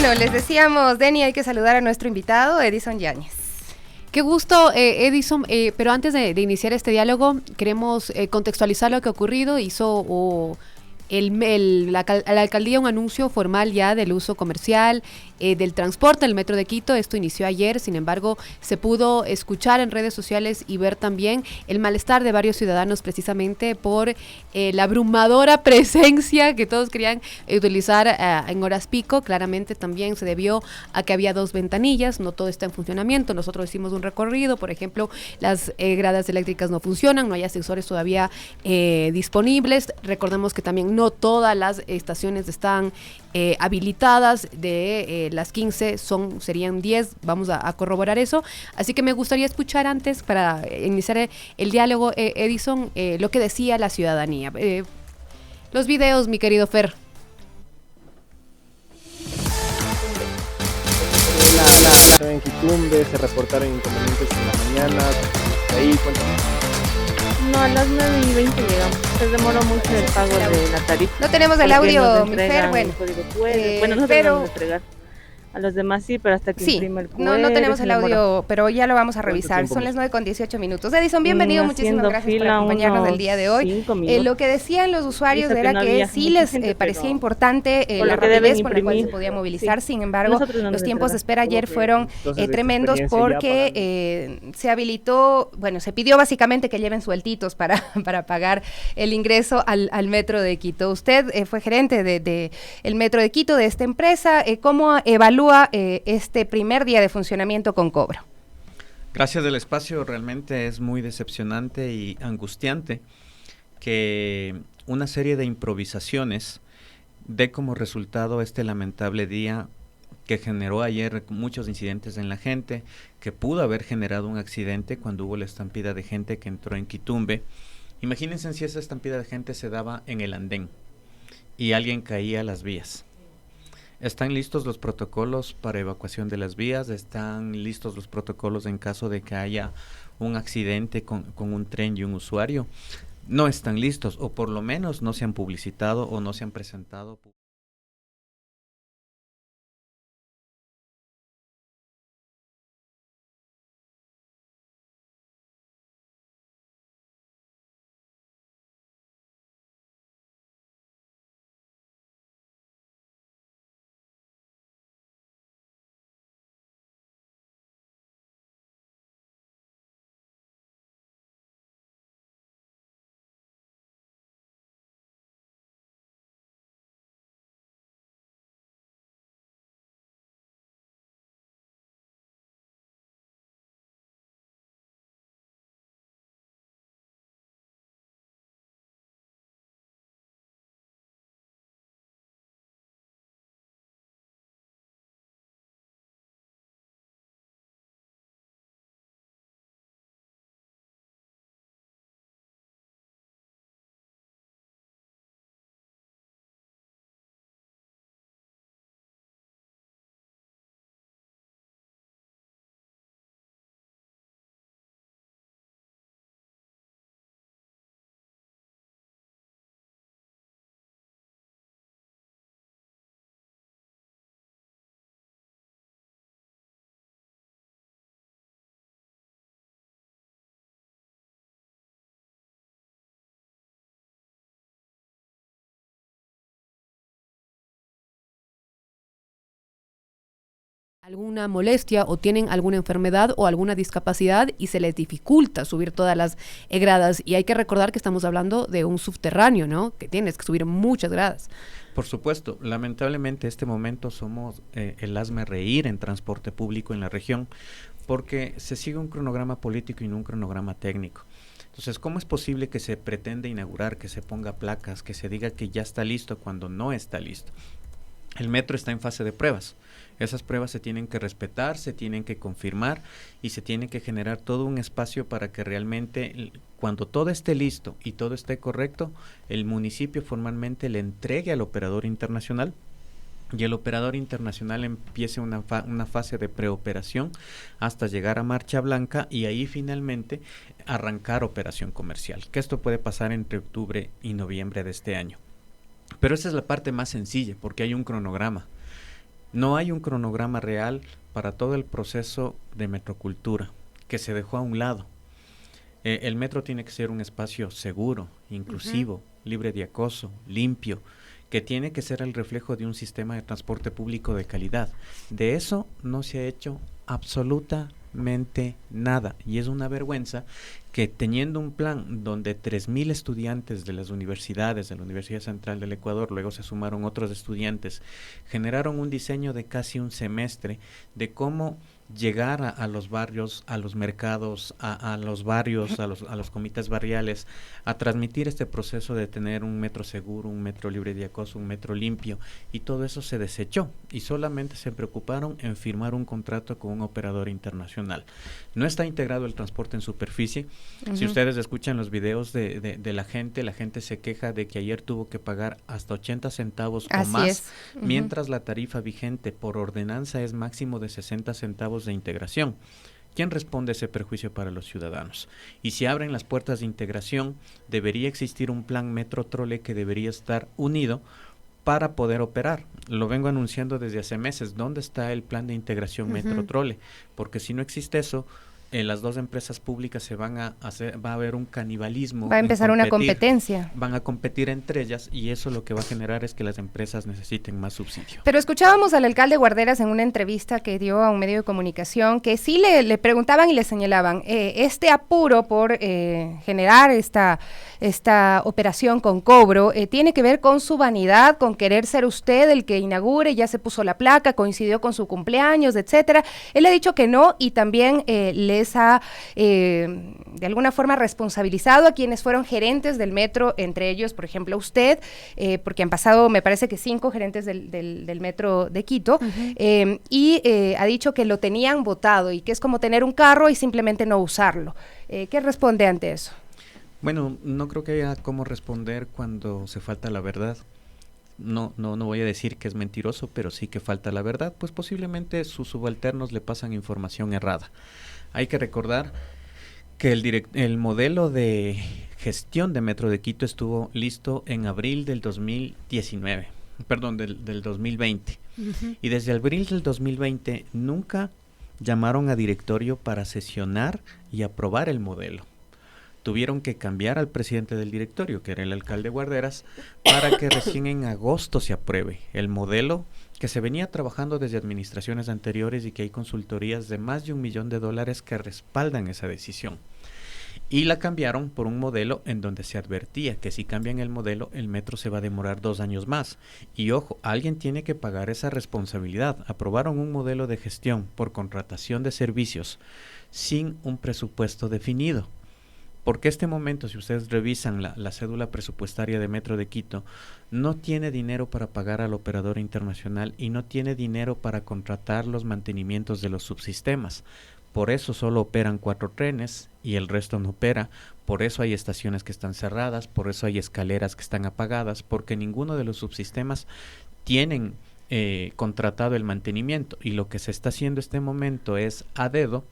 Bueno, les decíamos, Denny, hay que saludar a nuestro invitado, Edison Yáñez. Qué gusto, Edison, pero antes de iniciar este diálogo, queremos contextualizar lo que ha ocurrido. Hizo la alcaldía un anuncio formal ya del uso comercial del transporte del metro de Quito. Esto inició ayer, sin embargo, se pudo escuchar en redes sociales y ver también el malestar de varios ciudadanos precisamente por la abrumadora presencia que todos querían utilizar en horas pico. Claramente también se debió a que había 2 ventanillas, no todo está en funcionamiento. Nosotros hicimos un recorrido, por ejemplo, las gradas eléctricas no funcionan, no hay ascensores todavía disponibles. Recordemos que también no todas las estaciones están habilitadas. De las 15 serían 10, vamos a corroborar eso. Así que me gustaría escuchar antes, para iniciar el diálogo, Edison, lo que decía la ciudadanía. Los videos, mi querido Fer. En Quitumbe se reportaron inconvenientes en la mañana. Ahí, no, a las 9:20 llegamos. Se demoró mucho el pago de la tarifa. No tenemos el audio, mi Fer, bueno. Bueno, nosotros pero... vamos a entregar. A los demás sí, pero hasta que imprime el QR. No tenemos el audio, pero ya lo vamos a revisar. Son las 9:18. Edison, bienvenido, muchísimas gracias por acompañarnos el día de hoy. Lo que decían los usuarios era que sí les parecía importante la rapidez con la cual se podía movilizar. Sin embargo, los tiempos de espera ayer fueron tremendos porque se habilitó, se pidió básicamente que lleven sueltitos para pagar el ingreso al metro de Quito. Usted fue gerente de el metro de Quito, de esta empresa. ¿Cómo evalúa este primer día de funcionamiento con cobro? Gracias del espacio. Realmente es muy decepcionante y angustiante que una serie de improvisaciones dé como resultado este lamentable día que generó ayer muchos incidentes en la gente, que pudo haber generado un accidente cuando hubo la estampida de gente que entró en Quitumbe. Imagínense si esa estampida de gente se daba en el andén y alguien caía a las vías. ¿Están listos los protocolos para evacuación de las vías? ¿Están listos los protocolos en caso de que haya un accidente con un tren y un usuario? No están listos, o por lo menos no se han publicitado o no se han presentado. Alguna molestia o tienen alguna enfermedad o alguna discapacidad y se les dificulta subir todas las gradas. Y hay que recordar que estamos hablando de un subterráneo, ¿no? Que tienes que subir muchas gradas. Por supuesto, lamentablemente este momento somos el hazmerreír en transporte público en la región, porque se sigue un cronograma político y no un cronograma técnico. Entonces, ¿cómo es posible que se pretenda inaugurar, que se ponga placas, que se diga que ya está listo cuando no está listo? El metro está en fase de pruebas. Esas pruebas se tienen que respetar, se tienen que confirmar y se tiene que generar todo un espacio para que realmente, cuando todo esté listo y todo esté correcto, el municipio formalmente le entregue al operador internacional y el operador internacional empiece una fase de preoperación hasta llegar a marcha blanca y ahí finalmente arrancar operación comercial, que esto puede pasar entre octubre y noviembre de este año. Pero esa es la parte más sencilla porque hay un cronograma. No hay un cronograma real para todo el proceso de metrocultura, que se dejó a un lado. El metro tiene que ser un espacio seguro, inclusivo, libre de acoso, limpio, que tiene que ser el reflejo de un sistema de transporte público de calidad. De eso no se ha hecho absolutamente nada, y es una vergüenza que teniendo un plan donde 3,000 estudiantes de las universidades, de la Universidad Central del Ecuador, luego se sumaron otros estudiantes, generaron un diseño de casi un semestre de cómo llegar a los barrios, a los mercados, a los barrios, a los comités barriales, a transmitir este proceso de tener un metro seguro, un metro libre de acoso, un metro limpio, y todo eso se desechó y solamente se preocuparon en firmar un contrato con un operador internacional. No está integrado el transporte en superficie. Si ustedes escuchan los videos de la gente se queja de que ayer tuvo que pagar hasta 80 centavos o más, mientras la tarifa vigente por ordenanza es máximo de 60 centavos de integración. ¿Quién responde a ese perjuicio para los ciudadanos? Y si abren las puertas de integración, debería existir un plan Metro-Trole que debería estar unido para poder operar. Lo vengo anunciando desde hace meses. ¿Dónde está el plan de integración Metro-Trole? Porque si no existe eso, las dos empresas públicas se van a hacer, va a haber un canibalismo. Va a empezar una competencia. Van a competir entre ellas y eso lo que va a generar es que las empresas necesiten más subsidio. Pero escuchábamos al alcalde Guarderas en una entrevista que dio a un medio de comunicación que sí le preguntaban y le señalaban este apuro por generar esta operación con cobro tiene que ver con su vanidad, con querer ser usted el que inaugure, ya se puso la placa, coincidió con su cumpleaños, etcétera. Él ha dicho que no y también les ha de alguna forma responsabilizado a quienes fueron gerentes del metro, entre ellos, por ejemplo, usted, porque han pasado, me parece que 5 gerentes del metro de Quito, y ha dicho que lo tenían votado y que es como tener un carro y simplemente no usarlo. ¿Qué responde ante eso? Bueno, no creo que haya cómo responder cuando se falta la verdad. No voy a decir que es mentiroso, pero sí que falta la verdad, pues posiblemente sus subalternos le pasan información errada. Hay que recordar que el modelo de gestión de Metro de Quito estuvo listo en abril del 2019, perdón, del 2020. Y desde abril del 2020 nunca llamaron a directorio para sesionar y aprobar el modelo. Tuvieron que cambiar al presidente del directorio, que era el alcalde Guarderas, para que recién en agosto se apruebe el modelo que se venía trabajando desde administraciones anteriores y que hay consultorías de más de $1 millón que respaldan esa decisión. Y la cambiaron por un modelo en donde se advertía que si cambian el modelo, el metro se va a demorar 2 años más. Y ojo, alguien tiene que pagar esa responsabilidad. Aprobaron un modelo de gestión por contratación de servicios sin un presupuesto definido. Porque este momento, si ustedes revisan la cédula presupuestaria de Metro de Quito, no tiene dinero para pagar al operador internacional y no tiene dinero para contratar los mantenimientos de los subsistemas. Por eso solo operan 4 trenes y el resto no opera. Por eso hay estaciones que están cerradas, por eso hay escaleras que están apagadas, porque ninguno de los subsistemas tienen contratado el mantenimiento. Y lo que se está haciendo este momento es a dedo,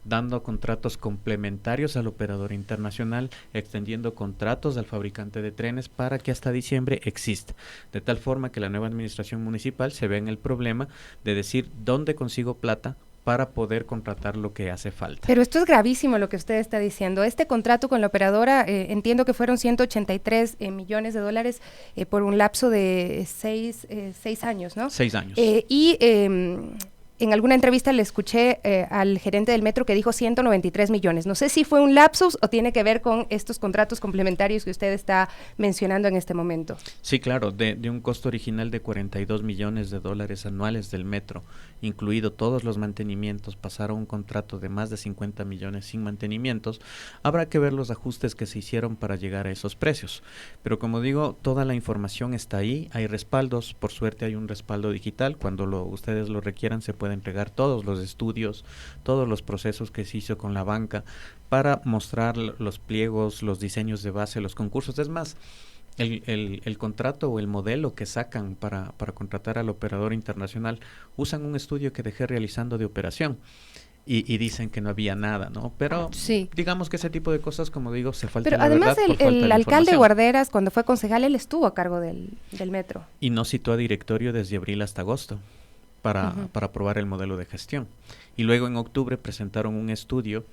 dando contratos complementarios al operador internacional, extendiendo contratos al fabricante de trenes para que hasta diciembre exista. De tal forma que la nueva administración municipal se ve en el problema de decir dónde consigo plata para poder contratar lo que hace falta. Pero esto es gravísimo lo que usted está diciendo. Este contrato con la operadora, entiendo que fueron $183 millones por un lapso de 6 años, ¿no? 6 años. En alguna entrevista le escuché al gerente del metro que dijo 193 millones. No sé si fue un lapsus o tiene que ver con estos contratos complementarios que usted está mencionando en este momento. Sí, claro, de un costo original de $42 millones anuales del metro, incluido todos los mantenimientos, pasar a un contrato de más de 50 millones sin mantenimientos. Habrá que ver los ajustes que se hicieron para llegar a esos precios. Pero como digo, toda la información está ahí, hay respaldos, por suerte hay un respaldo digital. Cuando ustedes lo requieran se puede entregar todos los estudios, todos los procesos que se hizo con la banca para mostrar los pliegos, los diseños de base, los concursos. Es más, el contrato o el modelo que sacan para contratar al operador internacional, usan un estudio que dejé realizando de operación y dicen que no había nada, ¿no? Pero sí, digamos que ese tipo de cosas, como digo, se falta la verdad. Pero además el alcalde Guarderas, cuando fue concejal, él estuvo a cargo del metro. Y no citó a directorio desde abril hasta agosto. para aprobar el modelo de gestión. Y luego en octubre presentaron un estudio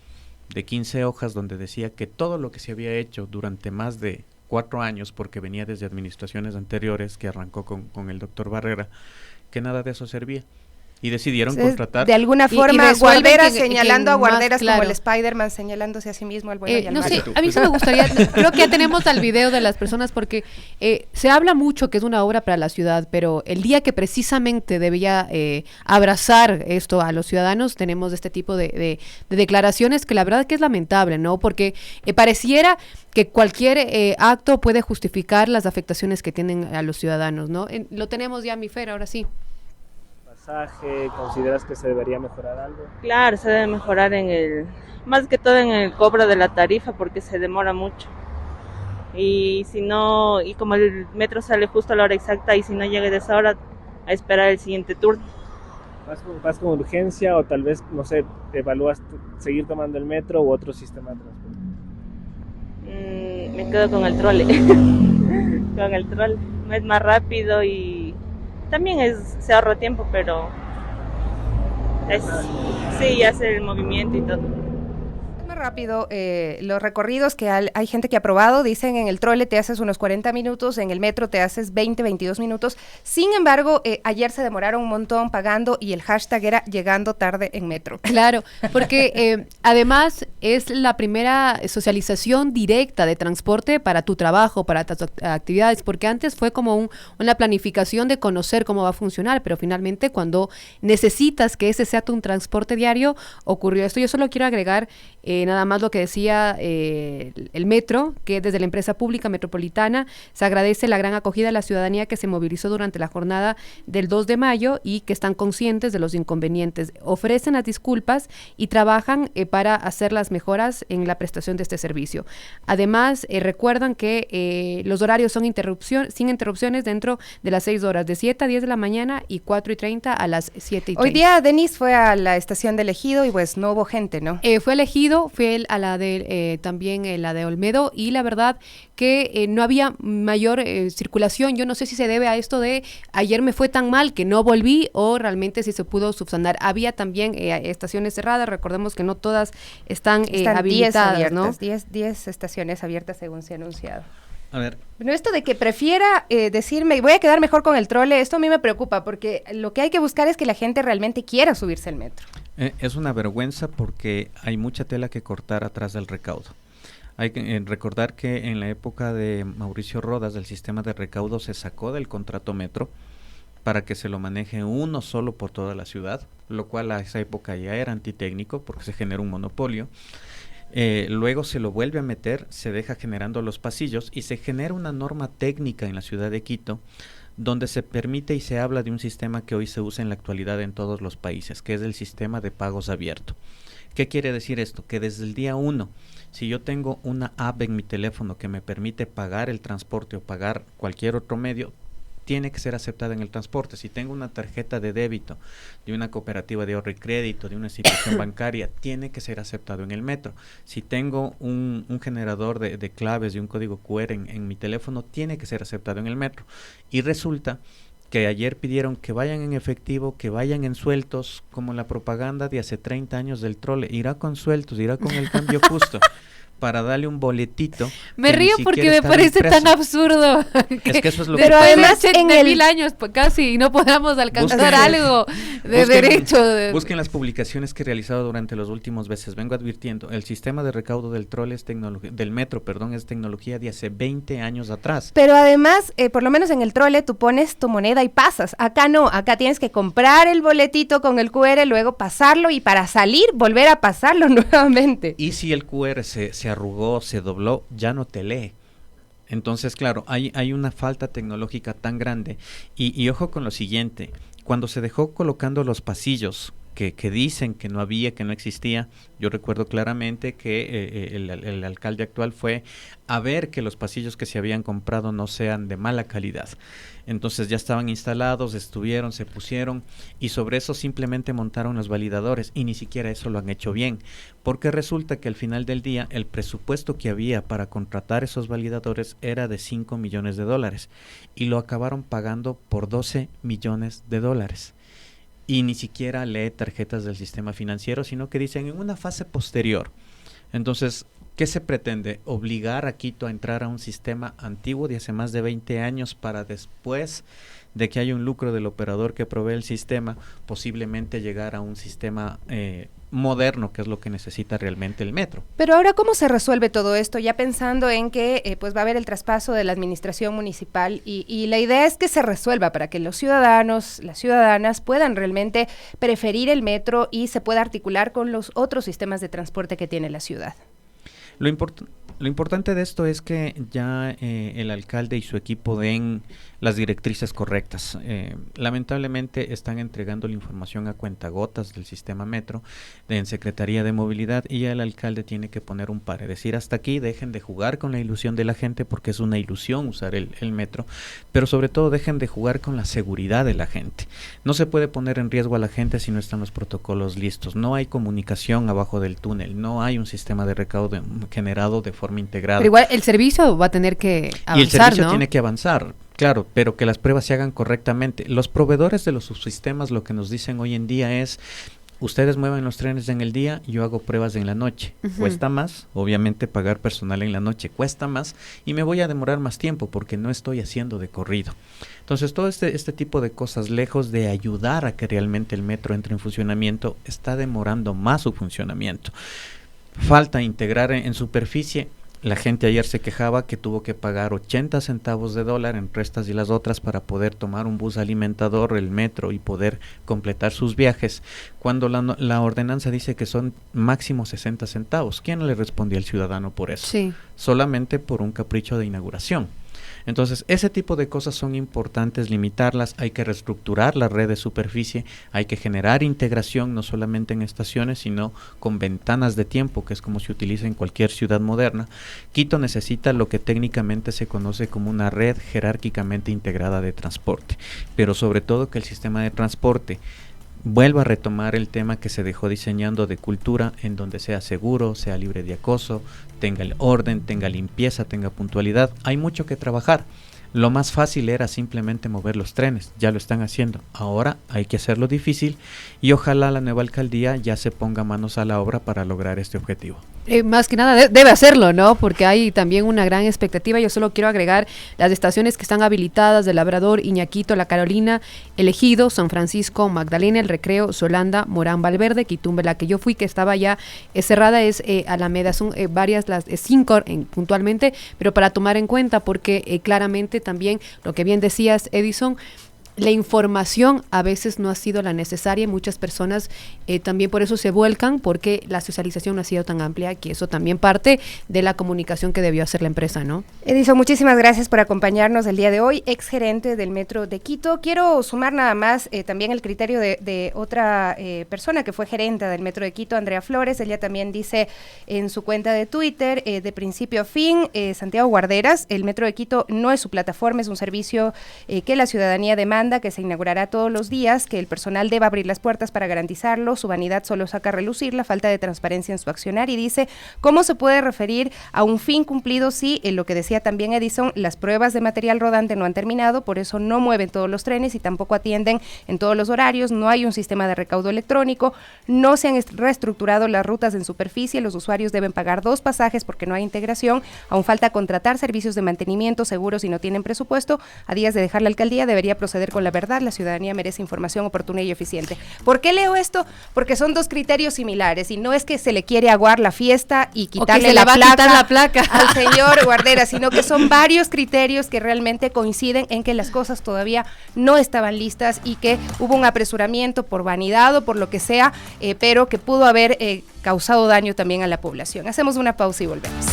de 15 hojas donde decía que todo lo que se había hecho durante más de 4 años, porque venía desde administraciones anteriores, que arrancó con el doctor Barrera, que nada de eso servía. Y decidieron contratar. De alguna forma, Guarderas señalando a Guarderas como el Spider-Man señalándose a sí mismo al bueno y al no malo. sé, a mí sí me gustaría, creo que ya tenemos al video de las personas porque se habla mucho que es una obra para la ciudad, pero el día que precisamente debía abrazar esto a los ciudadanos, tenemos este tipo de declaraciones que la verdad que es lamentable, ¿no? Porque pareciera que cualquier acto puede justificar las afectaciones que tienen a los ciudadanos, ¿no? Lo tenemos ya, mi Fer, ahora sí. ¿Consideras que se debería mejorar algo? Claro, se debe mejorar más que todo en el cobro de la tarifa porque se demora mucho. Y si no, y como el metro sale justo a la hora exacta y si no llega de esa hora, a esperar el siguiente turno. ¿Vas con urgencia o tal vez, no sé, te evalúas seguir tomando el metro u otro sistema de transporte? Me quedo con el trole. Con el trole. Es más rápido y también se ahorra tiempo, pero sí, hace el movimiento y todo. Más rápido, los recorridos que hay gente que ha probado, dicen en el trole te haces unos 40 minutos, en el metro te haces 20, 22 minutos. Sin embargo, ayer se demoraron un montón pagando y el hashtag era llegando tarde en metro. Claro, porque además es la primera socialización directa de transporte para tu trabajo, para tus actividades, porque antes fue como una planificación de conocer cómo va a funcionar, pero finalmente cuando necesitas que ese sea tu transporte diario, ocurrió esto. Yo solo quiero agregar nada más lo que decía el metro, que desde la empresa pública metropolitana se agradece la gran acogida de la ciudadanía que se movilizó durante la jornada del 2 de mayo y que están conscientes de los inconvenientes. Ofrecen las disculpas y trabajan para hacer las mejoras en la prestación de este servicio. Además, recuerdan que los horarios son sin interrupciones dentro de las 6 horas, de 7 a 10 de la mañana y 4:30 a las 7:30. Hoy día Denis fue a la estación de Ejido y pues no hubo gente, ¿no? Fue elegido, fue a la de también la de Olmedo y la verdad que no había mayor circulación. Yo no sé si se debe a esto de ayer me fue tan mal que no volví o realmente si se pudo subsanar. Había también estaciones cerradas, recordemos que no todas están habilitadas, 10 ¿no? 10 estaciones abiertas según se ha anunciado. A ver. Bueno, esto de que prefiera decirme voy a quedar mejor con el trole, esto a mí me preocupa porque lo que hay que buscar es que la gente realmente quiera subirse al metro. Es una vergüenza porque hay mucha tela que cortar atrás del recaudo. Hay que recordar que en la época de Mauricio Rodas el sistema de recaudo se sacó del contrato metro para que se lo maneje uno solo por toda la ciudad, lo cual a esa época ya era antitécnico porque se generó un monopolio. Luego se lo vuelve a meter, se deja generando los pasillos y se genera una norma técnica en la ciudad de Quito donde se permite y se habla de un sistema que hoy se usa en la actualidad en todos los países, que es el sistema de pagos abierto. ¿Qué quiere decir esto? Que desde el día 1, si yo tengo una app en mi teléfono que me permite pagar el transporte o pagar cualquier otro medio, tiene que ser aceptada en el transporte. Si tengo una tarjeta de débito de una cooperativa de ahorro y crédito, de una institución bancaria, tiene que ser aceptado en el metro. Si tengo un generador de claves de un código QR en mi teléfono, tiene que ser aceptado en el metro. Y resulta que ayer pidieron que vayan en efectivo, que vayan en sueltos, como la propaganda de hace 30 años del trole. Irá con sueltos, irá con el cambio justo. Para darle un boletito. Me río porque me parece tan absurdo. Es que eso es lo pero que además en 1000 años casi no podamos alcanzar algo de derecho. Busquen las publicaciones que he realizado durante los últimos meses. Vengo advirtiendo, el sistema de recaudo del trole es del metro, es tecnología de hace 20 años atrás. Pero además, por lo menos en el trole tú pones tu moneda y pasas. Acá no, acá tienes que comprar el boletito con el QR, luego pasarlo y para salir volver a pasarlo nuevamente. Y si el QR se arrugó, se dobló, ya no te lee. Entonces, claro, hay una falta tecnológica tan grande. Y ojo con lo siguiente, cuando se dejó colocando los pasillos, que dicen que no había, que no existía, yo recuerdo claramente que el alcalde actual fue a ver que los pasillos que se habían comprado no sean de mala calidad. Entonces ya estaban instalados, se pusieron y sobre eso simplemente montaron los validadores y ni siquiera eso lo han hecho bien, porque resulta que al final del día el presupuesto que había para contratar esos validadores era de $5 millones y lo acabaron pagando por $12 millones. y ni siquiera lee tarjetas del sistema financiero, sino que dicen en una fase posterior. Entonces, ¿qué se pretende? Obligar a Quito a entrar a un sistema antiguo de hace más de 20 años para después de que haya un lucro del operador que provee el sistema, posiblemente llegar a un sistema moderno, que es lo que necesita realmente el metro. Pero ahora, ¿cómo se resuelve todo esto? Ya pensando en que pues va a haber el traspaso de la administración municipal y la idea es que se resuelva para que los ciudadanos, las ciudadanas puedan realmente preferir el metro y se pueda articular con los otros sistemas de transporte que tiene la ciudad. Lo importante de esto es que ya el alcalde y su equipo den las directrices correctas. Lamentablemente están entregando la información a cuentagotas del sistema metro en Secretaría de Movilidad y ya el alcalde tiene que poner un par, es decir, hasta aquí, dejen de jugar con la ilusión de la gente porque es una ilusión usar el metro, pero sobre todo dejen de jugar con la seguridad de la gente. No se puede poner en riesgo a la gente si no están los protocolos listos, no hay comunicación abajo del túnel, no hay un sistema de recaudo generado de forma integrada. Pero igual el servicio va a tener que avanzar, y el servicio ¿no? tiene que avanzar, claro, pero que las pruebas se hagan correctamente. Los proveedores de los subsistemas lo que nos dicen hoy en día es: ustedes mueven los trenes en el día, yo hago pruebas en la noche. Cuesta más, obviamente pagar personal en la noche cuesta más y me voy a demorar más tiempo porque no estoy haciendo de corrido. Entonces todo este tipo de cosas, lejos de ayudar a que realmente el metro entre en funcionamiento, está demorando más su funcionamiento. Falta integrar en superficie. La gente ayer se quejaba que tuvo que pagar 80 centavos de dólar entre estas y las otras para poder tomar un bus alimentador, el metro, y poder completar sus viajes, cuando la ordenanza dice que son máximo 60 centavos. ¿Quién le respondió al ciudadano por eso? Sí. Solamente por un capricho de inauguración. Entonces, ese tipo de cosas son importantes limitarlas, hay que reestructurar la red de superficie, hay que generar integración no solamente en estaciones, sino con ventanas de tiempo, que es como se utiliza en cualquier ciudad moderna. Quito necesita lo que técnicamente se conoce como una red jerárquicamente integrada de transporte, pero sobre todo que el sistema de transporte vuelva a retomar el tema que se dejó diseñando de cultura, en donde sea seguro, sea libre de acoso, tenga el orden, tenga limpieza, tenga puntualidad. Hay mucho que trabajar. Lo más fácil era simplemente mover los trenes, ya lo están haciendo. Ahora hay que hacerlo difícil y ojalá la nueva alcaldía ya se ponga manos a la obra para lograr este objetivo. Más que nada debe hacerlo, ¿no? Porque hay también una gran expectativa. Yo solo quiero agregar las estaciones que están habilitadas de Labrador, Iñaquito, La Carolina, El Ejido, San Francisco, Magdalena, El Recreo, Solanda, Morán, Valverde, Quitumbe. La que yo fui que estaba ya cerrada es Alameda. Son varias, las 5 puntualmente, pero para tomar en cuenta porque claramente también lo que bien decías, Edison, la información a veces no ha sido la necesaria y muchas personas también por eso se vuelcan porque la socialización no ha sido tan amplia, que eso también parte de la comunicación que debió hacer la empresa, ¿no? Edison, muchísimas gracias por acompañarnos el día de hoy, ex gerente del Metro de Quito. Quiero sumar nada más también el criterio de otra persona que fue gerente del Metro de Quito, Andrea Flores. Ella también dice en su cuenta de Twitter, de principio a fin, Santiago Guarderas, el Metro de Quito no es su plataforma, es un servicio que la ciudadanía demanda, que se inaugurará todos los días, que el personal deba abrir las puertas para garantizarlo, su vanidad solo saca a relucir la falta de transparencia en su accionar y dice, ¿cómo se puede referir a un fin cumplido si, lo que decía también Edison, las pruebas de material rodante no han terminado, por eso no mueven todos los trenes y tampoco atienden en todos los horarios, no hay un sistema de recaudo electrónico, no se han reestructurado las rutas en superficie, los usuarios deben pagar 2 pasajes porque no hay integración, aún falta contratar servicios de mantenimiento seguros y no tienen presupuesto, a días de dejar la alcaldía debería proceder con la verdad, la ciudadanía merece información oportuna y eficiente. ¿Por qué leo esto? Porque son 2 criterios similares y no es que se le quiere aguar la fiesta y quitarle la placa al señor Guardera, sino que son varios criterios que realmente coinciden en que las cosas todavía no estaban listas y que hubo un apresuramiento por vanidad o por lo que sea, pero que pudo haber causado daño también a la población. Hacemos una pausa y volvemos.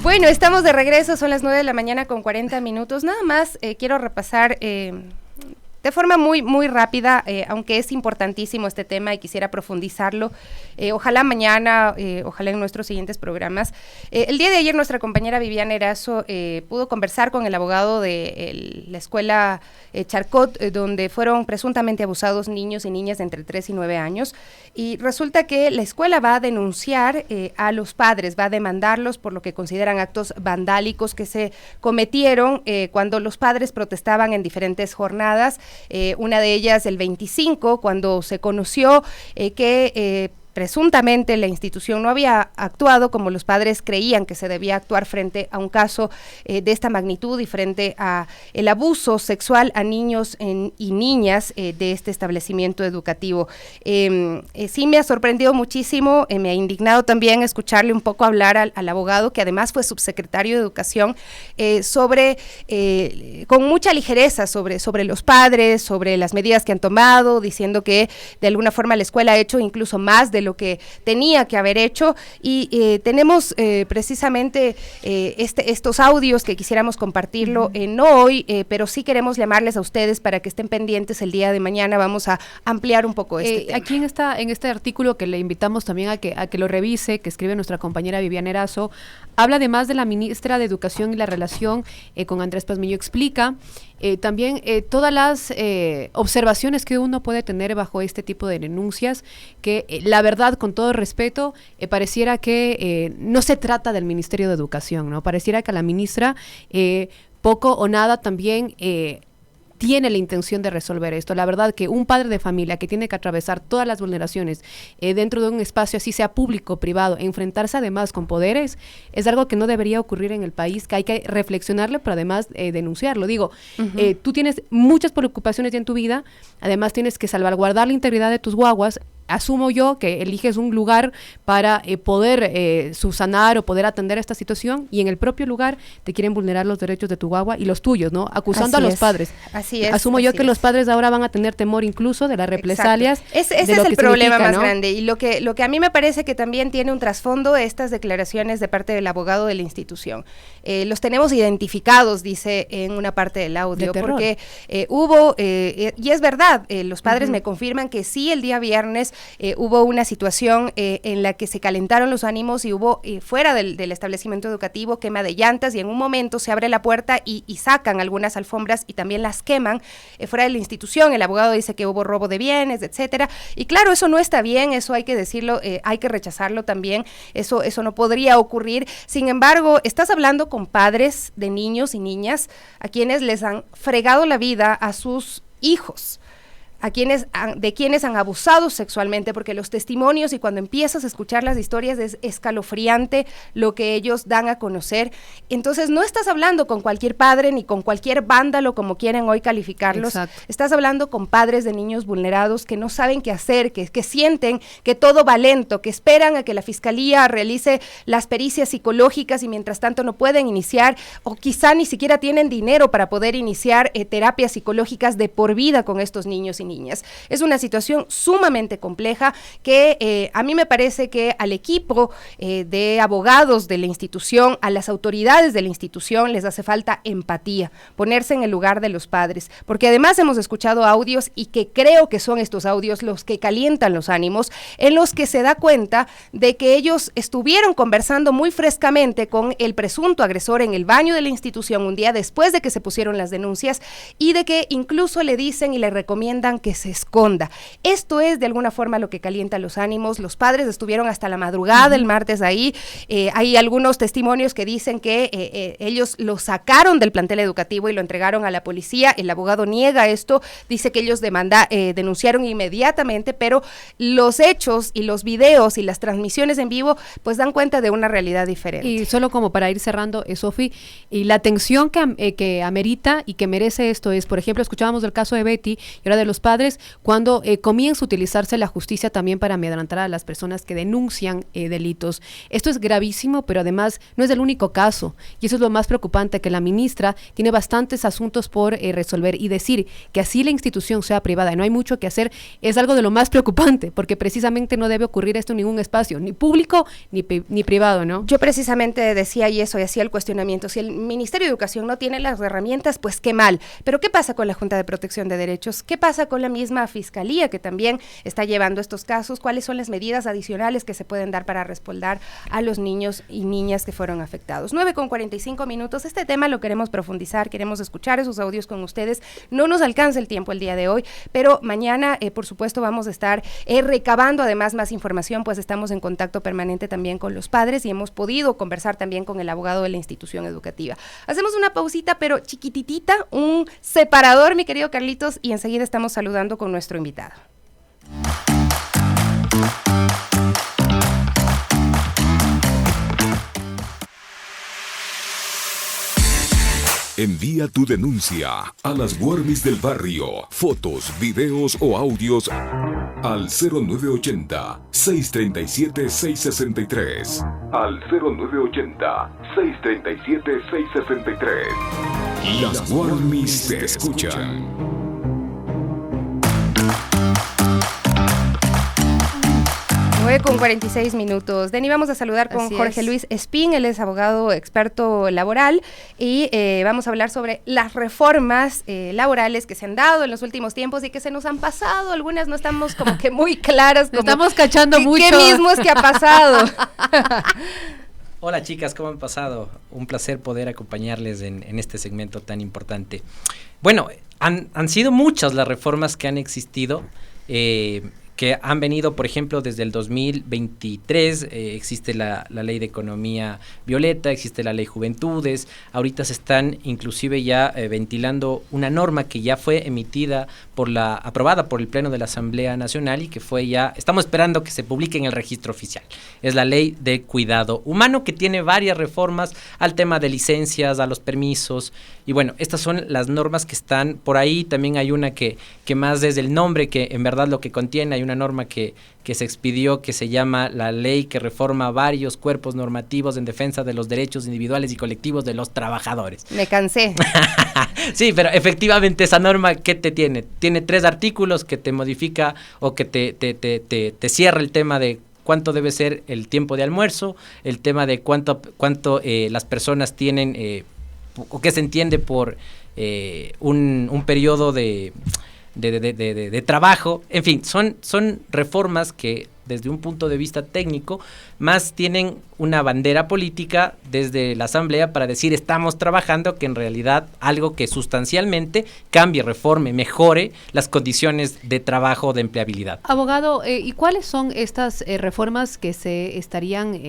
Bueno, estamos de regreso, son las 9 de la mañana con 40 minutos. Nada más quiero repasar De forma muy, muy rápida, aunque es importantísimo este tema y quisiera profundizarlo, ojalá mañana, ojalá en nuestros siguientes programas. El día de ayer nuestra compañera Viviana Erazo pudo conversar con el abogado de la escuela Charcot, donde fueron presuntamente abusados niños y niñas de entre 3 y 9 años, y resulta que la escuela va a denunciar a los padres, va a demandarlos por lo que consideran actos vandálicos que se cometieron cuando los padres protestaban en diferentes jornadas. Una de ellas el 25, cuando se conoció que presuntamente la institución no había actuado como los padres creían que se debía actuar frente a un caso de esta magnitud y frente a el abuso sexual a niños y niñas de este establecimiento educativo. Sí me ha sorprendido muchísimo, me ha indignado también escucharle un poco hablar al abogado, que además fue subsecretario de Educación, con mucha ligereza sobre los padres, sobre las medidas que han tomado, diciendo que de alguna forma la escuela ha hecho incluso más de lo que tenía que haber hecho, y tenemos precisamente estos audios que quisiéramos compartirlo, no hoy, pero sí queremos llamarles a ustedes para que estén pendientes el día de mañana. Vamos a ampliar un poco este tema. Aquí en este artículo que le invitamos también a que lo revise, que escribe nuestra compañera Viviana Erazo, habla además de la ministra de Educación y la relación con Andrés Pazmiño, explica también todas las observaciones que uno puede tener bajo este tipo de denuncias, que la verdad, con todo respeto, pareciera que no se trata del Ministerio de Educación, ¿no? Pareciera que la ministra poco o nada también tiene la intención de resolver esto. La verdad que un padre de familia que tiene que atravesar todas las vulneraciones dentro de un espacio, así sea público o privado, enfrentarse además con poderes, es algo que no debería ocurrir en el país, que hay que reflexionarlo, pero además denunciarlo. Digo, tú tienes muchas preocupaciones ya en tu vida, además tienes que salvaguardar la integridad de tus guaguas. Asumo yo que eliges un lugar para poder subsanar o poder atender esta situación, y en el propio lugar te quieren vulnerar los derechos de tu guagua y los tuyos, ¿no? Acusando a los padres. Así es. Asumo yo que los padres ahora van a tener temor incluso de las represalias. Ese es el problema más grande, y lo que a mí me parece que también tiene un trasfondo estas declaraciones de parte del abogado de la institución. Los tenemos identificados, dice en una parte del audio, porque hubo, y es verdad, los padres me confirman que sí, el día viernes hubo una situación en la que se calentaron los ánimos y hubo fuera del establecimiento educativo quema de llantas, y en un momento se abre la puerta y sacan algunas alfombras y también las queman fuera de la institución. El abogado dice que hubo robo de bienes, etcétera, y claro, eso no está bien, eso hay que decirlo, hay que rechazarlo también, eso no podría ocurrir. Sin embargo, estás hablando con padres de niños y niñas a quienes les han fregado la vida a sus hijos, de quienes han abusado sexualmente, porque los testimonios, y cuando empiezas a escuchar las historias, es escalofriante lo que ellos dan a conocer. Entonces no estás hablando con cualquier padre ni con cualquier vándalo, como quieren hoy calificarlos. Exacto. Estás hablando con padres de niños vulnerados que no saben qué hacer, que sienten que todo va lento, que esperan a que la fiscalía realice las pericias psicológicas y mientras tanto no pueden iniciar, o quizá ni siquiera tienen dinero para poder iniciar terapias psicológicas de por vida con estos niños y niñas. Es una situación sumamente compleja que a mí me parece que al equipo de abogados de la institución, a las autoridades de la institución, les hace falta empatía, ponerse en el lugar de los padres, porque además hemos escuchado audios, y que creo que son estos audios los que calientan los ánimos, en los que se da cuenta de que ellos estuvieron conversando muy frescamente con el presunto agresor en el baño de la institución un día después de que se pusieron las denuncias, y de que incluso le dicen y le recomiendan que se esconda. Esto es de alguna forma lo que calienta los ánimos. Los padres estuvieron hasta la madrugada del martes ahí. Hay algunos testimonios que dicen que ellos lo sacaron del plantel educativo y lo entregaron a la policía. El abogado niega esto, dice que ellos denunciaron inmediatamente, pero los hechos y los videos y las transmisiones en vivo pues dan cuenta de una realidad diferente. Y solo como para ir cerrando, Sofi, y la atención que amerita y que merece esto es, por ejemplo, escuchábamos del caso de Betty y ahora de los padres padres cuando comienza a utilizarse la justicia también para amedrentar a las personas que denuncian delitos. Esto es gravísimo, pero además no es el único caso, y eso es lo más preocupante, que la ministra tiene bastantes asuntos por resolver, y decir que así la institución sea privada y no hay mucho que hacer es algo de lo más preocupante, porque precisamente no debe ocurrir esto en ningún espacio, ni público ni privado, ¿no? Yo precisamente decía y hacía el cuestionamiento, si el Ministerio de Educación no tiene las herramientas, pues qué mal, pero ¿qué pasa con la Junta de Protección de Derechos? ¿Qué pasa con la misma Fiscalía que también está llevando estos casos? ¿Cuáles son las medidas adicionales que se pueden dar para respaldar a los niños y niñas que fueron afectados? 9:45, este tema lo queremos profundizar, queremos escuchar esos audios con ustedes, no nos alcanza el tiempo el día de hoy, pero mañana por supuesto vamos a estar recabando además más información, pues estamos en contacto permanente también con los padres y hemos podido conversar también con el abogado de la institución educativa. Hacemos una pausita pero chiquititita, un separador, mi querido Carlitos, y enseguida estamos saludando con nuestro invitado. Envía tu denuncia a las Warmis del barrio. Fotos, videos o audios al 0980-637-663. Al 0980-637-663. Las Warmis te escuchan. 9:46. Deni, vamos a saludar con Jorge Luis Espín, él es abogado experto laboral y vamos a hablar sobre las reformas laborales que se han dado en los últimos tiempos y que se nos han pasado, algunas no estamos como que muy claras. Como, estamos cachando mucho. ¿Qué mismo es que ha pasado? Hola chicas, ¿cómo han pasado? Un placer poder acompañarles en este segmento tan importante. Bueno, han sido muchas las reformas que han existido, que han venido, por ejemplo, desde el 2023, existe la ley de economía violeta, existe la ley juventudes, ahorita se están inclusive ya ventilando una norma que ya fue aprobada por el Pleno de la Asamblea Nacional y que estamos esperando que se publique en el registro oficial. Es la ley de cuidado humano, que tiene varias reformas al tema de licencias, a los permisos, y bueno, estas son las normas que están por ahí. También hay una que más desde el nombre, que en verdad lo que contiene, hay una norma que se expidió que se llama la ley que reforma varios cuerpos normativos en defensa de los derechos individuales y colectivos de los trabajadores. Me cansé. Sí, pero efectivamente esa norma, ¿qué te tiene? Tiene 3 artículos que te modifica o que te cierra el tema de cuánto debe ser el tiempo de almuerzo, el tema de cuánto las personas tienen o qué se entiende por un periodo de trabajo. En fin, son reformas que desde un punto de vista técnico más tienen una bandera política desde la Asamblea para decir estamos trabajando, que en realidad algo que sustancialmente cambie, reforme, mejore las condiciones de trabajo, de empleabilidad. Abogado, ¿y cuáles son estas reformas que se estarían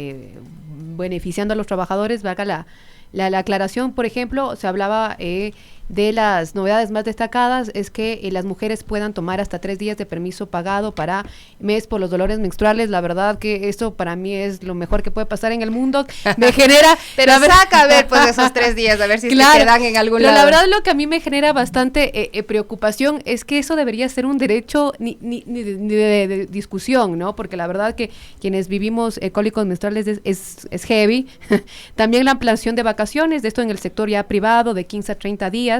beneficiando a los trabajadores? Valga la aclaración. Por ejemplo, se hablaba de las novedades más destacadas, es que las mujeres puedan tomar hasta 3 días de permiso pagado para mes por los dolores menstruales. La verdad que esto para mí es lo mejor que puede pasar en el mundo. Me genera... Pero saca a ver pues esos 3 días, a ver si claro, se quedan en algún lado. La verdad lo que a mí me genera bastante preocupación es que eso debería ser un derecho ni de discusión, ¿no? Porque la verdad que quienes vivimos cólicos menstruales es heavy. También la ampliación de vacaciones, de esto en el sector ya privado, de 15 a 30 días.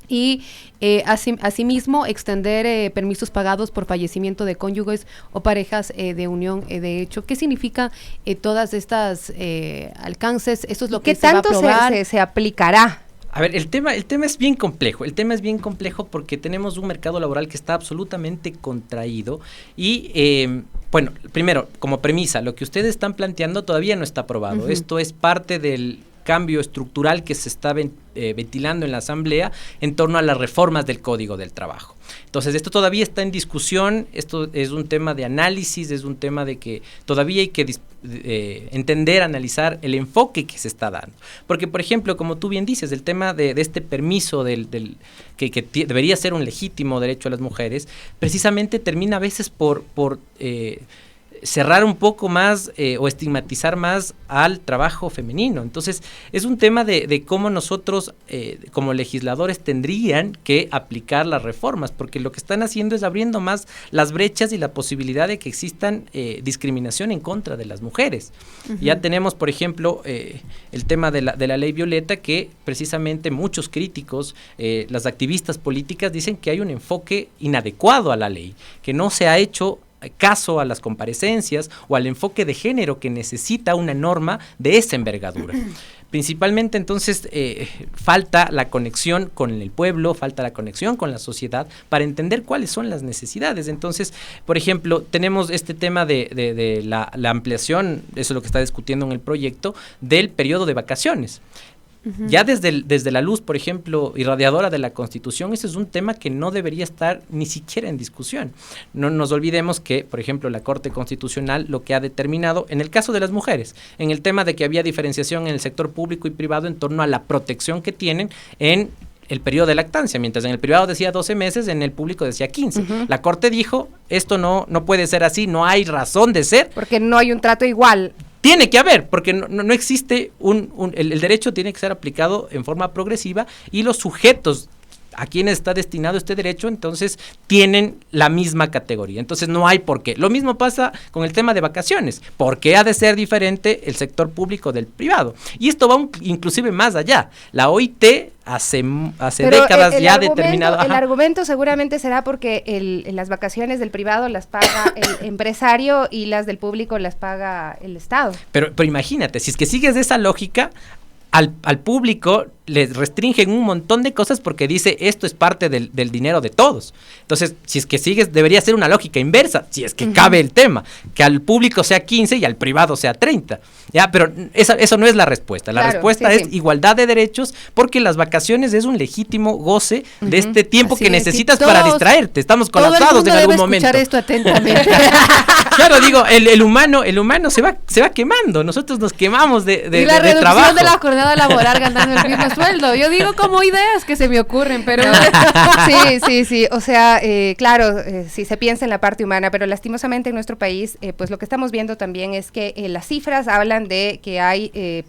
Y asimismo extender permisos pagados por fallecimiento de cónyuges o parejas de unión de hecho. ¿Qué significa todas estas alcances? Eso es lo que se va a aprobar. ¿Qué tanto se aplicará? A ver, el tema es bien complejo. El tema es bien complejo porque tenemos un mercado laboral que está absolutamente contraído y bueno, primero, como premisa, lo que ustedes están planteando todavía no está aprobado. Esto es parte del cambio estructural que se está ventilando en la Asamblea en torno a las reformas del Código del Trabajo. Entonces, esto todavía está en discusión, esto es un tema de análisis, es un tema de que todavía hay que entender, analizar el enfoque que se está dando. Porque, por ejemplo, como tú bien dices, el tema de este permiso que debería ser un legítimo derecho a las mujeres, precisamente termina a veces por cerrar un poco más o estigmatizar más al trabajo femenino. Entonces, es un tema de cómo nosotros, como legisladores, tendrían que aplicar las reformas, porque lo que están haciendo es abriendo más las brechas y la posibilidad de que existan discriminación en contra de las mujeres. Ya tenemos, por ejemplo, el tema de la ley Violeta, que precisamente muchos críticos, las activistas políticas, dicen que hay un enfoque inadecuado a la ley, que no se ha hecho caso a las comparecencias o al enfoque de género que necesita una norma de esa envergadura. Principalmente, entonces, falta la conexión con el pueblo, falta la conexión con la sociedad para entender cuáles son las necesidades. Entonces, por ejemplo, tenemos este tema de la ampliación, eso es lo que está discutiendo en el proyecto, del periodo de vacaciones. Ya desde la luz, por ejemplo, irradiadora de la Constitución, ese es un tema que no debería estar ni siquiera en discusión. No nos olvidemos que, por ejemplo, la Corte Constitucional lo que ha determinado, en el caso de las mujeres, en el tema de que había diferenciación en el sector público y privado en torno a la protección que tienen en el periodo de lactancia, mientras en el privado decía 12 meses, en el público decía 15. La Corte dijo, esto no puede ser así, no hay razón de ser. Porque no hay un trato igual. Tiene que haber, porque no existe el derecho tiene que ser aplicado en forma progresiva y los sujetos a quienes está destinado este derecho, entonces tienen la misma categoría. Entonces no hay por qué. Lo mismo pasa con el tema de vacaciones. ¿Por qué ha de ser diferente el sector público del privado? Y esto va inclusive más allá. La OIT hace décadas ya ha determinado... El argumento seguramente será porque las vacaciones del privado las paga el empresario y las del público las paga el Estado. Pero imagínate, si es que sigues esa lógica, al público les restringen un montón de cosas porque dice esto es parte del dinero de todos. Entonces, si es que sigues, debería ser una lógica inversa, si es que cabe el tema, que al público sea 15 y al privado sea 30. Ya, pero eso no es la respuesta. La respuesta es igualdad de derechos, porque las vacaciones es un legítimo goce de este tiempo que necesitas para distraerte. Estamos colapsados en algún momento. Escuchar esto atentamente. Claro, digo, el humano se va quemando. Nosotros nos quemamos de trabajo. Y la reducción de la jornada laboral ganando el mismo sueldo. Yo digo como ideas que se me ocurren, pero... Sí. O sea, claro, si se piensa en la parte humana, pero lastimosamente en nuestro país, pues lo que estamos viendo también es que las cifras hablan de que hay,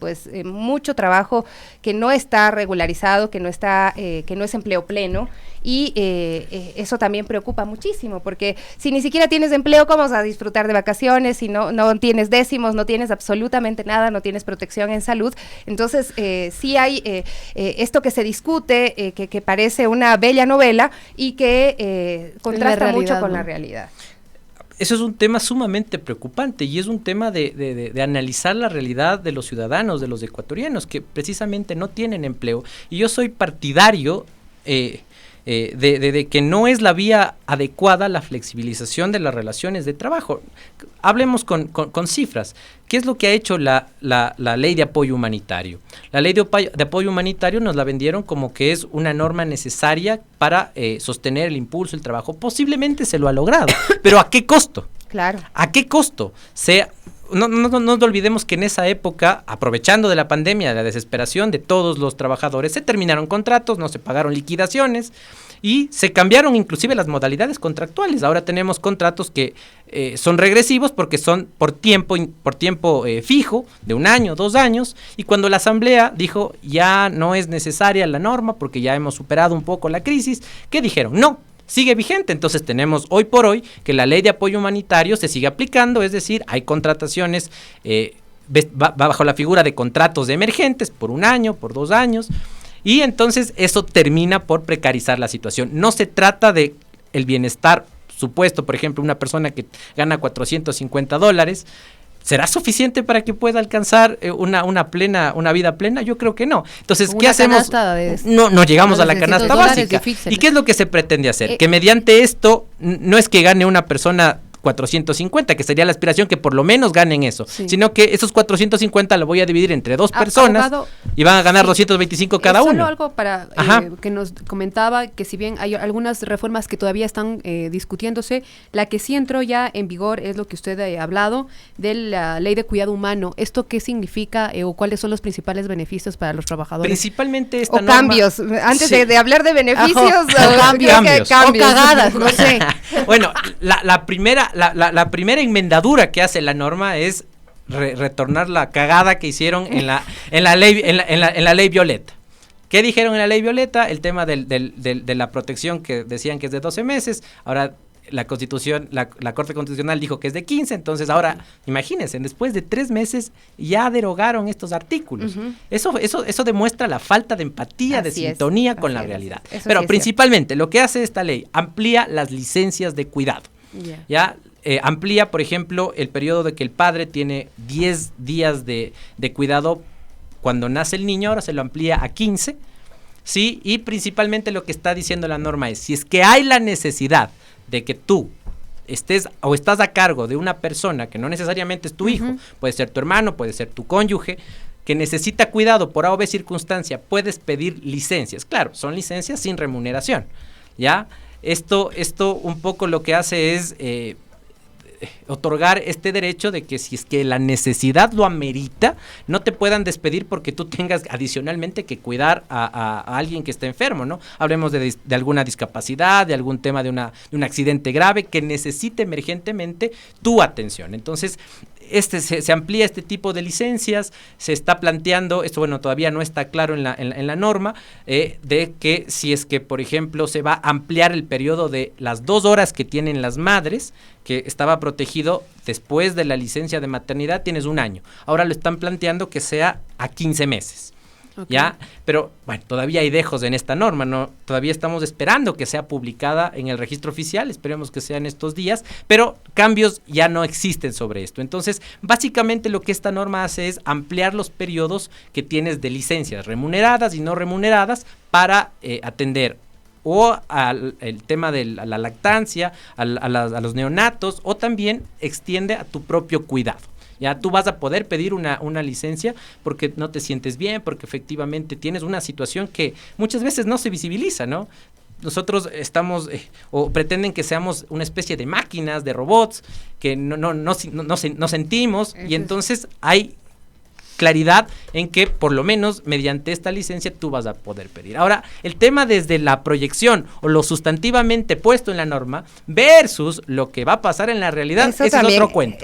mucho trabajo que no está regularizado, que no es empleo pleno. Y eso también preocupa muchísimo, porque si ni siquiera tienes empleo, ¿cómo vas a disfrutar de vacaciones? Si no tienes décimos, no tienes absolutamente nada, no tienes protección en salud. Entonces, sí hay esto que se discute, que parece una bella novela y que contrasta mucho con la realidad. Eso es un tema sumamente preocupante y es un tema de analizar la realidad de los ciudadanos, de los ecuatorianos, que precisamente no tienen empleo. Y yo soy partidario de que no es la vía adecuada la flexibilización de las relaciones de trabajo. Hablemos con cifras. ¿Qué es lo que ha hecho la ley de apoyo humanitario? La ley de apoyo humanitario nos la vendieron como que es una norma necesaria para sostener el impulso, el trabajo. Posiblemente se lo ha logrado, pero ¿a qué costo? Claro. ¿A qué costo? No nos olvidemos que en esa época, aprovechando de la pandemia, de la desesperación de todos los trabajadores, se terminaron contratos, no se pagaron liquidaciones y se cambiaron inclusive las modalidades contractuales. Ahora tenemos contratos que son regresivos porque son por tiempo fijo, de 1 año, 2 años, y cuando la asamblea dijo ya no es necesaria la norma porque ya hemos superado un poco la crisis, ¿qué dijeron? No. Sigue vigente, entonces tenemos hoy por hoy que la ley de apoyo humanitario se sigue aplicando, es decir, hay contrataciones bajo la figura de contratos de emergentes por 1 año, por 2 años, y entonces eso termina por precarizar la situación. No se trata de el bienestar supuesto, por ejemplo, una persona que gana $450, ¿será suficiente para que pueda alcanzar una vida plena? Yo creo que no. Entonces, ¿qué hacemos? No llegamos a la canasta básica. ¿Y qué es lo que se pretende hacer? Que mediante esto, no es que gane una persona 450, que sería la aspiración que por lo menos ganen eso, sino que esos 450 lo voy a dividir entre 2 personas y van a ganar 225 cada uno. Solo algo para que nos comentaba que si bien hay algunas reformas que todavía están discutiéndose, la que sí entró ya en vigor es lo que usted ha hablado de la ley de cuidado humano. ¿Esto qué significa o cuáles son los principales beneficios para los trabajadores? Principalmente esta norma... cambios, antes de hablar de beneficios, cambios. O cagadas, no sé. Bueno, la primera la primera enmendadura que hace la norma es retornar la cagada que hicieron en la ley Violeta. ¿Qué dijeron en la ley Violeta? El tema de la protección, que decían que es de 12 meses, ahora la Constitución, la Corte Constitucional dijo que es de 15, entonces ahora, imagínense, después de 3 meses ya derogaron estos artículos. Eso demuestra la falta de empatía, de sintonía con la realidad. Pero principalmente, lo que hace esta ley, amplía las licencias de cuidado. ¿Ya? Amplía, por ejemplo, el periodo de que el padre tiene 10 días de cuidado cuando nace el niño, ahora se lo amplía a 15, ¿sí? Y principalmente lo que está diciendo la norma es, si es que hay la necesidad de que tú estás a cargo de una persona que no necesariamente es tu hijo, puede ser tu hermano, puede ser tu cónyuge, que necesita cuidado por A o B circunstancia, puedes pedir licencias. Claro, son licencias sin remuneración, ¿ya? Esto un poco lo que hace es otorgar este derecho de que si es que la necesidad lo amerita, no te puedan despedir porque tú tengas adicionalmente que cuidar a alguien que está enfermo, ¿no? Hablemos de alguna discapacidad, de algún tema de un accidente grave que necesite emergentemente tu atención. Entonces, se amplía este tipo de licencias, se está planteando, esto bueno, todavía no está claro en la norma, de que si es que, por ejemplo, se va a ampliar el periodo de las 2 horas que tienen las madres, que estaba protegido después de la licencia de maternidad, tienes 1 año. Ahora lo están planteando que sea a 15 meses. ¿Ya? Pero bueno, todavía hay dejos en esta norma, ¿no? Todavía estamos esperando que sea publicada en el registro oficial, esperemos que sea en estos días, pero cambios ya no existen sobre esto. Entonces, básicamente lo que esta norma hace es ampliar los periodos que tienes de licencias remuneradas y no remuneradas para atender o el tema de la lactancia, a los neonatos, o también extiende a tu propio cuidado. Ya tú vas a poder pedir una licencia porque no te sientes bien, porque efectivamente tienes una situación que muchas veces no se visibiliza, ¿no? Nosotros estamos, o pretenden que seamos una especie de máquinas, de robots, que no sentimos, y entonces hay claridad en que por lo menos mediante esta licencia tú vas a poder pedir. Ahora, el tema desde la proyección o lo sustantivamente puesto en la norma versus lo que va a pasar en la realidad, ese es otro cuento.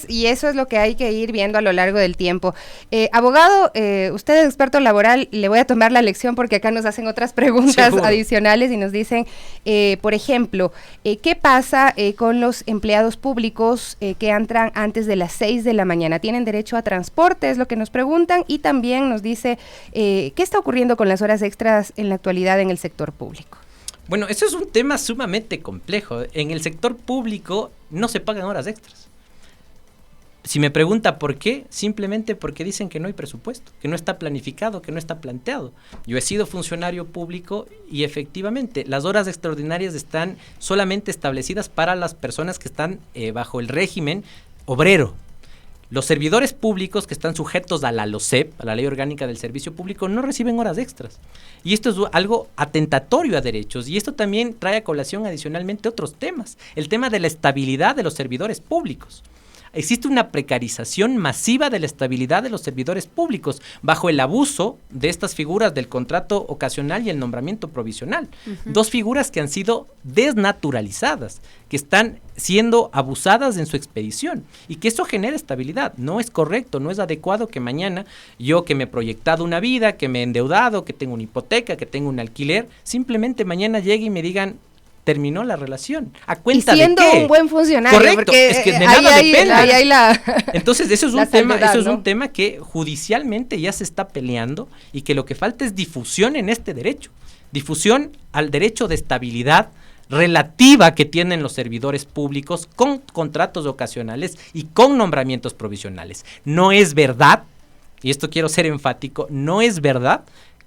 Y eso es lo que hay que ir viendo a lo largo del tiempo. Abogado, usted es experto laboral, le voy a tomar la lección porque acá nos hacen otras preguntas adicionales y nos dicen, por ejemplo, ¿qué pasa con los empleados públicos que entran antes de las 6 de la mañana? ¿Tienen derecho a transporte? Es lo que nos preguntan, y también nos dice ¿qué está ocurriendo con las horas extras en la actualidad en el sector público? Bueno, eso es un tema sumamente complejo. En el sector público no se pagan horas extras. Si me pregunta por qué, simplemente porque dicen que no hay presupuesto, que no está planificado, que no está planteado. Yo he sido funcionario público y efectivamente las horas extraordinarias están solamente establecidas para las personas que están bajo el régimen obrero. Los servidores públicos que están sujetos a la LOSEP, a la Ley Orgánica del Servicio Público, no reciben horas extras. Y esto es algo atentatorio a derechos. Y esto también trae a colación adicionalmente otros temas. El tema de la estabilidad de los servidores públicos. Existe una precarización masiva de la estabilidad de los servidores públicos bajo el abuso de estas figuras del contrato ocasional y el nombramiento provisional. Dos figuras que han sido desnaturalizadas, que están siendo abusadas en su expedición y que eso genera estabilidad. No es correcto, no es adecuado que mañana yo, que me he proyectado una vida, que me he endeudado, que tengo una hipoteca, que tengo un alquiler, simplemente mañana llegue y me digan: terminó la relación. ¿A cuenta de qué? Siendo un buen funcionario. Correcto, porque es que de nada depende. Entonces, eso es un tema que judicialmente ya se está peleando y que lo que falta es difusión en este derecho. Difusión al derecho de estabilidad relativa que tienen los servidores públicos con contratos ocasionales y con nombramientos provisionales. No es verdad, y esto quiero ser enfático, no es verdad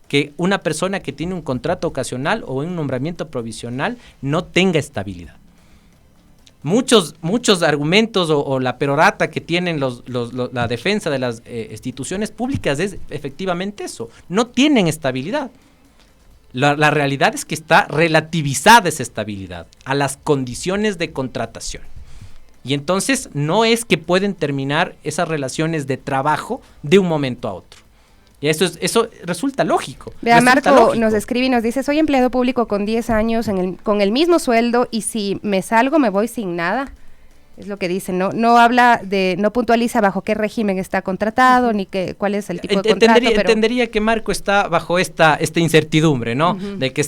que una persona que tiene un contrato ocasional o un nombramiento provisional no tenga estabilidad. Muchos argumentos o la perorata que tienen la defensa de las instituciones públicas es efectivamente eso, no tienen estabilidad. La realidad es que está relativizada esa estabilidad a las condiciones de contratación. Y entonces no es que pueden terminar esas relaciones de trabajo de un momento a otro. Y eso resulta lógico. Vea, Marco nos escribe y nos dice: soy empleado público con 10 años con el mismo sueldo, y si me salgo me voy sin nada. Es lo que dicen, no habla no puntualiza bajo qué régimen está contratado, ni cuál es el tipo de contrato. Entendería que Marco está bajo esta incertidumbre, ¿no? De que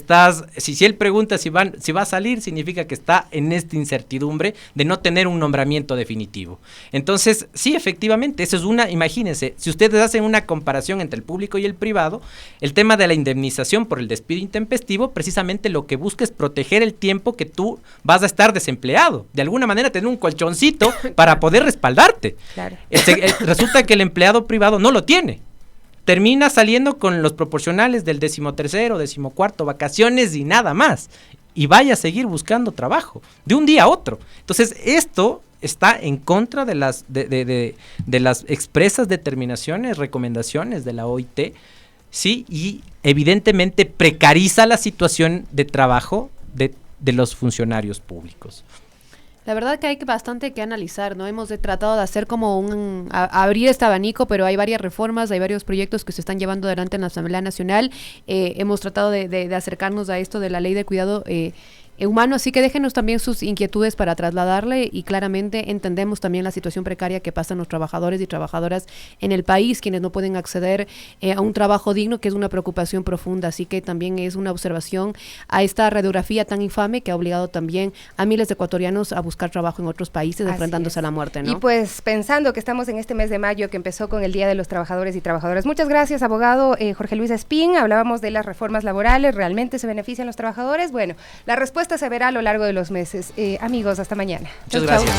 si él pregunta si va a salir, significa que está en esta incertidumbre de no tener un nombramiento definitivo. Entonces, sí, efectivamente, eso es imagínense, si ustedes hacen una comparación entre el público y el privado, el tema de la indemnización por el despido intempestivo, precisamente lo que busca es proteger el tiempo que tú vas a estar desempleado. De alguna manera tener un colchoncito para poder respaldarte. Claro. Resulta que el empleado privado no lo tiene. Termina saliendo con los proporcionales del 13º, 14º, vacaciones y nada más. Y vaya a seguir buscando trabajo de un día a otro. Entonces, esto está en contra de las expresas determinaciones, recomendaciones de la OIT, sí, y evidentemente precariza la situación de trabajo de los funcionarios públicos. La verdad que hay bastante que analizar, ¿no? Hemos tratado de hacer como abrir este abanico, pero hay varias reformas, hay varios proyectos que se están llevando adelante en la Asamblea Nacional. Hemos tratado de acercarnos a esto de la ley de cuidado humano, así que déjenos también sus inquietudes para trasladarle, y claramente entendemos también la situación precaria que pasan los trabajadores y trabajadoras en el país, quienes no pueden acceder a un trabajo digno, que es una preocupación profunda, así que también es una observación a esta radiografía tan infame que ha obligado también a miles de ecuatorianos a buscar trabajo en otros países, enfrentándose a la muerte, ¿no? Y pues pensando que estamos en este mes de mayo que empezó con el Día de los Trabajadores y Trabajadoras, muchas gracias, abogado Jorge Luis Espín. Hablábamos de las reformas laborales, ¿realmente se benefician los trabajadores? Bueno, la respuesta se verá a lo largo de los meses. Amigos, hasta mañana. Muchas gracias.